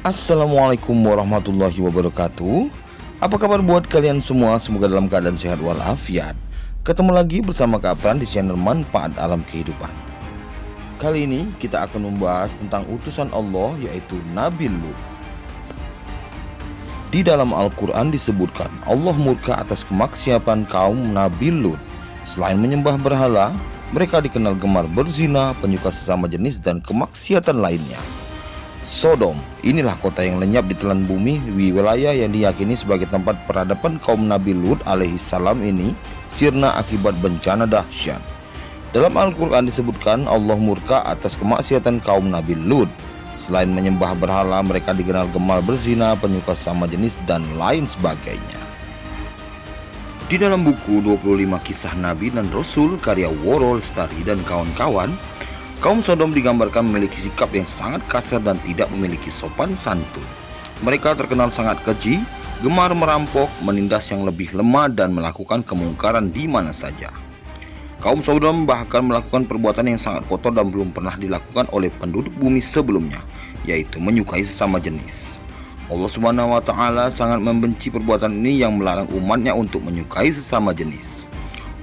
Assalamualaikum warahmatullahi wabarakatuh. Apa kabar buat kalian semua? Semoga dalam keadaan sehat walafiat. Ketemu lagi bersama Kak Pran di channel Manfaat Alam Kehidupan. Kali ini kita akan membahas tentang utusan Allah, yaitu Nabi Lut. Di dalam Al-Quran disebutkan Allah murka atas kemaksiatan kaum Nabi Lut. Selain menyembah berhala, mereka dikenal gemar berzina, penyuka sesama jenis, dan kemaksiatan lainnya. Sodom, inilah kota yang lenyap di telan bumi di wilayah yang diyakini sebagai tempat peradaban kaum Nabi Lut alaihi salam ini sirna akibat bencana dahsyat. Dalam Al-Quran disebutkan Allah murka atas kemaksiatan kaum Nabi Lut. Selain menyembah berhala, mereka dikenal gemar berzina, penyuka sesama jenis, dan lain sebagainya. Di dalam buku 25 Kisah Nabi dan Rasul karya Woro Lestari dan kawan-kawan, kaum Sodom digambarkan memiliki sikap yang sangat kasar dan tidak memiliki sopan santun. Mereka terkenal sangat keji, gemar merampok, menindas yang lebih lemah, dan melakukan kemungkaran di mana saja. Kaum Sodom bahkan melakukan perbuatan yang sangat kotor dan belum pernah dilakukan oleh penduduk bumi sebelumnya, yaitu menyukai sesama jenis. Allah Subhanahu wa Ta'ala sangat membenci perbuatan ini yang melarang umatnya untuk menyukai sesama jenis.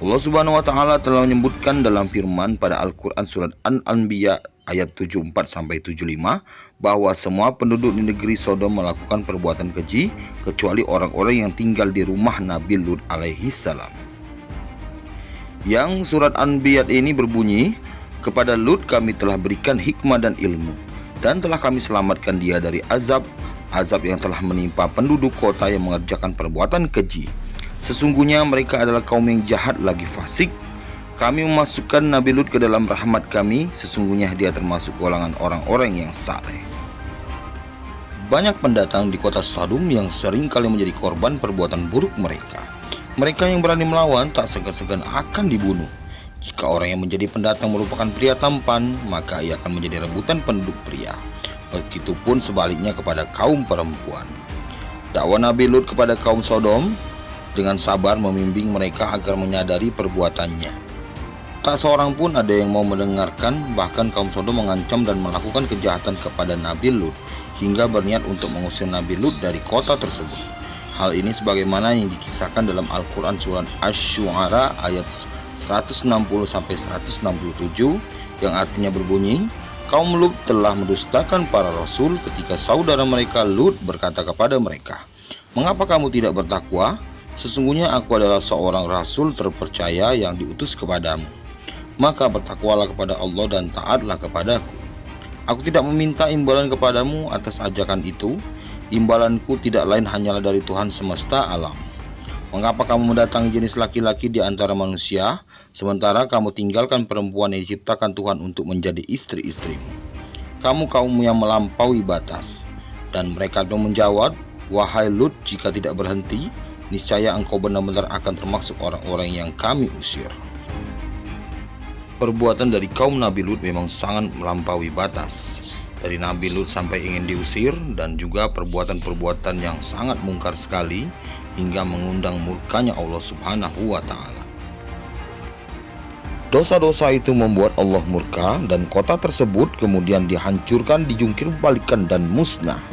Allah Subhanahu wa Ta'ala telah menyebutkan dalam firman pada Al-Quran surat An-Anbiya ayat 74-75 bahwa semua penduduk di negeri Sodom melakukan perbuatan keji kecuali orang-orang yang tinggal di rumah Nabi Lut alaihi salam. Yang surat An-Anbiya ini berbunyi, kepada Lut kami telah berikan hikmah dan ilmu, dan telah kami selamatkan dia dari azab yang telah menimpa penduduk kota yang mengerjakan perbuatan keji. Sesungguhnya mereka adalah kaum yang jahat lagi fasik. Kami memasukkan Nabi Lut ke dalam rahmat kami. Sesungguhnya dia termasuk golongan orang-orang yang saleh. Banyak pendatang di kota Sodom yang sering kali menjadi korban perbuatan buruk mereka. Mereka yang berani melawan tak segan-segan akan dibunuh. Jika orang yang menjadi pendatang merupakan pria tampan, maka ia akan menjadi rebutan penduduk pria. Begitupun sebaliknya kepada kaum perempuan. Dakwah Nabi Lut kepada kaum Sodom dengan sabar membimbing mereka agar menyadari perbuatannya. Tak seorang pun ada yang mau mendengarkan, bahkan kaum Sodom mengancam dan melakukan kejahatan kepada Nabi Lut hingga berniat untuk mengusir Nabi Lut dari kota tersebut. Hal ini sebagaimana yang dikisahkan dalam Al-Quran surat Asy-Syu'ara ayat 160-167 yang artinya berbunyi, kaum Lut telah mendustakan para rasul ketika saudara mereka Lut berkata kepada mereka, mengapa kamu tidak bertakwa? Sesungguhnya aku adalah seorang rasul terpercaya yang diutus kepadamu. Maka bertakwalah kepada Allah dan taatlah kepadaku. Aku tidak meminta imbalan kepadamu atas ajakan itu. Imbalanku tidak lain hanyalah dari Tuhan semesta alam. Mengapa kamu mendatangi jenis laki-laki di antara manusia, sementara kamu tinggalkan perempuan yang diciptakan Tuhan untuk menjadi istri-istrimu? Kamu kaum yang melampaui batas. Dan mereka menjawab, wahai Lut, jika tidak berhenti, niscaya engkau benar-benar akan termasuk orang-orang yang kami usir. Perbuatan dari kaum Nabi Lut memang sangat melampaui batas. Dari Nabi Lut sampai ingin diusir, dan juga perbuatan-perbuatan yang sangat mungkar sekali hingga mengundang murkanya Allah Subhanahu wa Ta'ala. Dosa-dosa itu membuat Allah murka, dan kota tersebut kemudian dihancurkan, dijungkir balikan, dan musnah.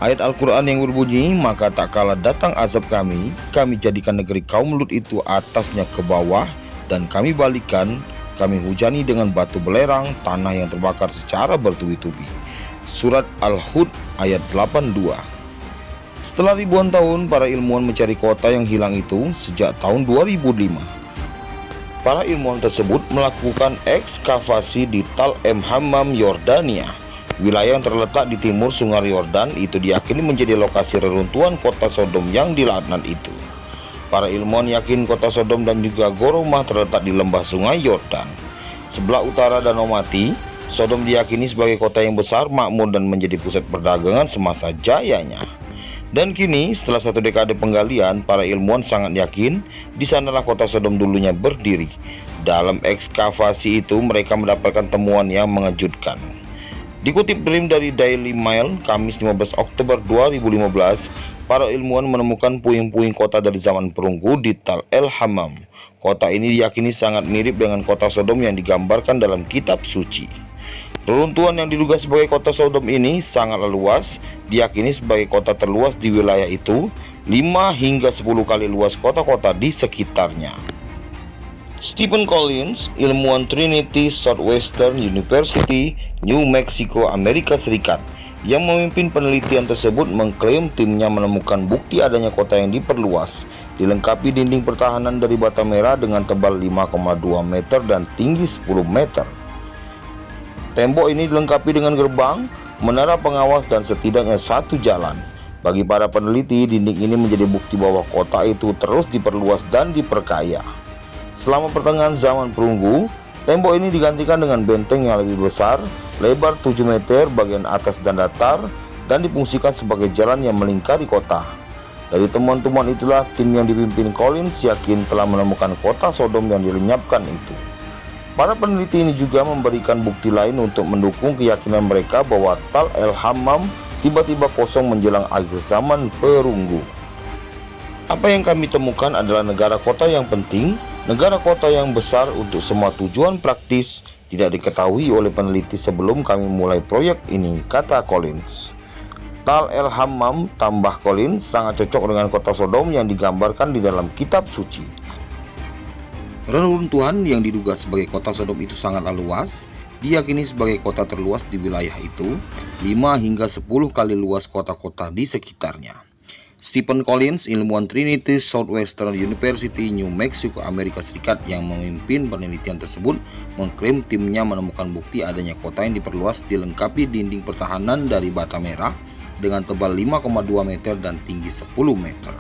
Ayat Al-Quran yang berbunyi, maka tak kala datang azab kami jadikan negeri kaum Lut itu atasnya ke bawah, dan kami balikan, kami hujani dengan batu belerang, tanah yang terbakar secara bertubi-tubi. Surat Al-Hud ayat 82. Setelah ribuan tahun, para ilmuwan mencari kota yang hilang itu sejak tahun 2005. Para ilmuwan tersebut melakukan ekskavasi di Tal Hammam, Yordania. Wilayah yang terletak di timur Sungai Yordan itu diyakini menjadi lokasi reruntuhan kota Sodom yang dilaknat itu. Para ilmuwan yakin kota Sodom dan juga Gomorrah terletak di lembah Sungai Yordan. Sebelah utara Danau Mati, Sodom diyakini sebagai kota yang besar, makmur, dan menjadi pusat perdagangan semasa jayanya. Dan kini, setelah satu dekade penggalian, para ilmuwan sangat yakin di sanalah kota Sodom dulunya berdiri. Dalam ekskavasi itu, mereka mendapatkan temuan yang mengejutkan. Dikutip dari Daily Mail, Kamis 15 Oktober 2015, para ilmuwan menemukan puing-puing kota dari zaman perunggu di Tal Hammam. Kota ini diyakini sangat mirip dengan kota Sodom yang digambarkan dalam kitab suci. Reruntuhan yang diduga sebagai kota Sodom ini sangatlah luas, diyakini sebagai kota terluas di wilayah itu, 5 hingga 10 kali luas kota-kota di sekitarnya. Stephen Collins, ilmuwan Trinity Southwestern University, New Mexico, Amerika Serikat, yang memimpin penelitian tersebut mengklaim timnya menemukan bukti adanya kota yang diperluas, dilengkapi dinding pertahanan dari bata merah dengan tebal 5,2 meter dan tinggi 10 meter. Tembok ini dilengkapi dengan gerbang, menara pengawas, dan setidaknya 1 jalan. Bagi para peneliti, dinding ini menjadi bukti bahwa kota itu terus diperluas dan diperkaya. Selama pertengahan zaman perunggu, tembok ini digantikan dengan benteng yang lebih besar, lebar 7 meter bagian atas dan datar, dan difungsikan sebagai jalan yang melingkari kota. Dari temuan-temuan itulah tim yang dipimpin Collins yakin telah menemukan kota Sodom yang dilenyapkan itu. Para peneliti ini juga memberikan bukti lain untuk mendukung keyakinan mereka bahwa Tal El Hammam tiba-tiba kosong menjelang akhir zaman perunggu. Apa yang kami temukan adalah negara kota yang penting, negara kota yang besar untuk semua tujuan praktis, tidak diketahui oleh peneliti sebelum kami mulai proyek ini, kata Collins. Tal El Hammam, tambah Collins, sangat cocok dengan kota Sodom yang digambarkan di dalam kitab suci. Reruntuhan yang diduga sebagai kota Sodom itu sangatlah luas, diyakini sebagai kota terluas di wilayah itu, 5 hingga 10 kali luas kota-kota di sekitarnya. Stephen Collins, ilmuwan Trinity Southwestern University, New Mexico, Amerika Serikat, yang memimpin penelitian tersebut, mengklaim timnya menemukan bukti adanya kota yang diperluas dilengkapi dinding pertahanan dari bata merah dengan tebal 5,2 meter dan tinggi 10 meter.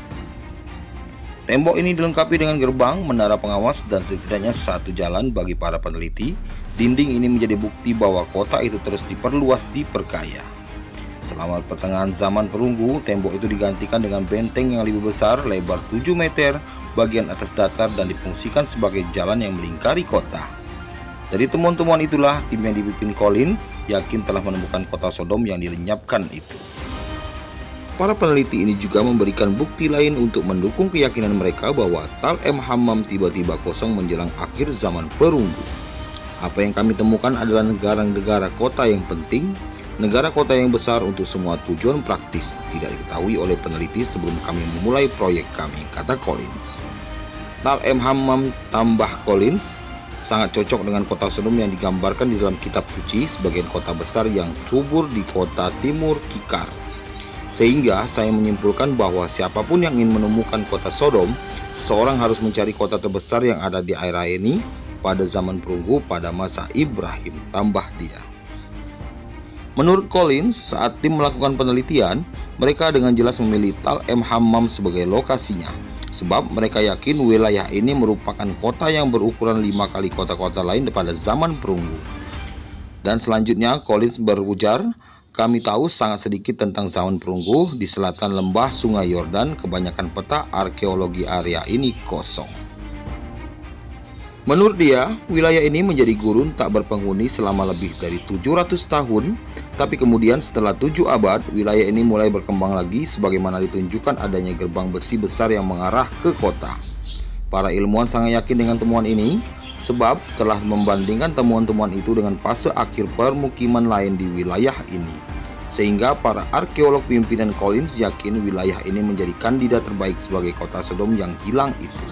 Tembok ini dilengkapi dengan gerbang, menara pengawas, dan setidaknya 1 jalan. Bagi para peneliti, dinding ini menjadi bukti bahwa kota itu terus diperluas, diperkaya. Selama pertengahan zaman perunggu, tembok itu digantikan dengan benteng yang lebih besar, lebar 7 meter, bagian atas datar, dan difungsikan sebagai jalan yang melingkari kota. Dari temuan-temuan itulah, tim yang dipimpin Collins yakin telah menemukan kota Sodom yang dilenyapkan itu. Para peneliti ini juga memberikan bukti lain untuk mendukung keyakinan mereka bahwa Tal El Hammam tiba-tiba kosong menjelang akhir zaman perunggu. Apa yang kami temukan adalah negara-negara kota yang penting, negara kota yang besar untuk semua tujuan praktis, tidak diketahui oleh peneliti sebelum kami memulai proyek kami, kata Collins. Tal El Hammam, tambah Collins, sangat cocok dengan kota Sodom yang digambarkan di dalam kitab suci sebagai kota besar yang subur di kota timur Kikar. Sehingga saya menyimpulkan bahwa siapapun yang ingin menemukan kota Sodom, seseorang harus mencari kota terbesar yang ada di area ini pada zaman perunggu pada masa Ibrahim, tambah dia. Menurut Collins, saat tim melakukan penelitian, mereka dengan jelas memilih Tal El Hammam sebagai lokasinya, sebab mereka yakin wilayah ini merupakan kota yang berukuran 5 kali kota-kota lain pada zaman perunggu. Dan selanjutnya Collins berujar, kami tahu sangat sedikit tentang zaman perunggu di selatan lembah Sungai Yordan. Kebanyakan peta arkeologi area ini kosong. Menurut dia, wilayah ini menjadi gurun tak berpenghuni selama lebih dari 700 tahun. Tapi kemudian setelah 7 abad, wilayah ini mulai berkembang lagi sebagaimana ditunjukkan adanya gerbang besi besar yang mengarah ke kota. Para ilmuwan sangat yakin dengan temuan ini, sebab telah membandingkan temuan-temuan itu dengan fase akhir permukiman lain di wilayah ini. Sehingga para arkeolog pimpinan Collins yakin wilayah ini menjadi kandidat terbaik sebagai kota Sodom yang hilang itu.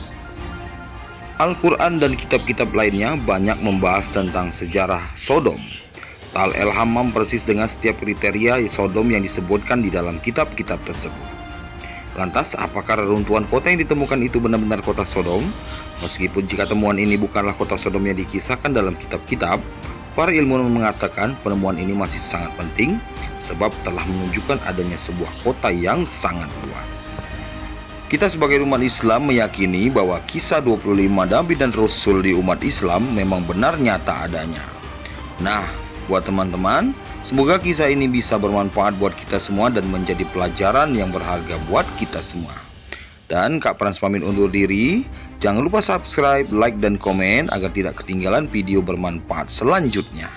Al-Quran dan kitab-kitab lainnya banyak membahas tentang sejarah Sodom. Tal El Hammam persis dengan setiap kriteria Sodom yang disebutkan di dalam kitab-kitab tersebut. Lantas, apakah reruntuhan kota yang ditemukan itu benar-benar kota Sodom? Meskipun jika temuan ini bukanlah kota Sodom yang dikisahkan dalam kitab-kitab, para ilmuwan mengatakan penemuan ini masih sangat penting sebab telah menunjukkan adanya sebuah kota yang sangat luas. Kita sebagai umat Islam meyakini bahwa kisah 25 Nabi dan Rasul di umat Islam memang benar nyata adanya. Nah, buat teman-teman, semoga kisah ini bisa bermanfaat buat kita semua dan menjadi pelajaran yang berharga buat kita semua. Dan Kak Frans pamit undur diri. Jangan lupa subscribe, like, dan komen agar tidak ketinggalan video bermanfaat selanjutnya.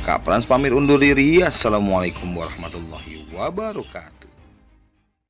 Kak Frans pamit undur diri. Assalamualaikum warahmatullahi wabarakatuh.